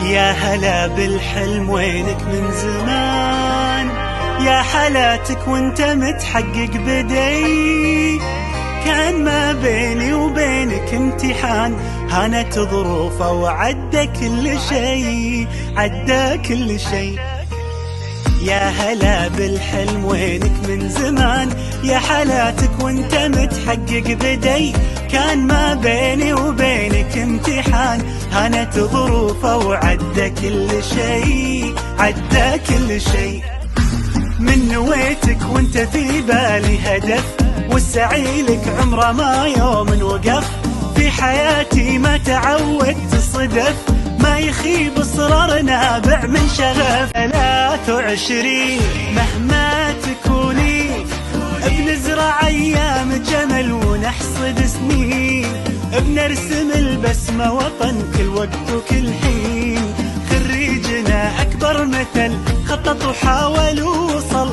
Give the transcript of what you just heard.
يا هلا بالحلم وينك من زمان، يا حالاتك وانت متحقق بدي. كان ما بيني وبينك امتحان، هانت ظروفه وعدى كل شيء، عدى كل شيء. يا هلا بالحلم وينك من زمان، يا حالاتك وانت متحقق بدي. كان ما بيني وبينك امتحان، هانت ظروفه وعدى كل شيء، عدى كل شيء. من نويتك وانت في بالي هدف، والسعي لك عمره ما يوم وقف. في حياتي ما تعودت صدف، ما يخيب اصرار نابع من شغف. 23 مهما تكوني، بنزرع ايام جمل ونحصد سنين، بنرسم البسمة وطن كل وقت وكل حين. خريجنا اكبر مثل، خطط وحاول ووصل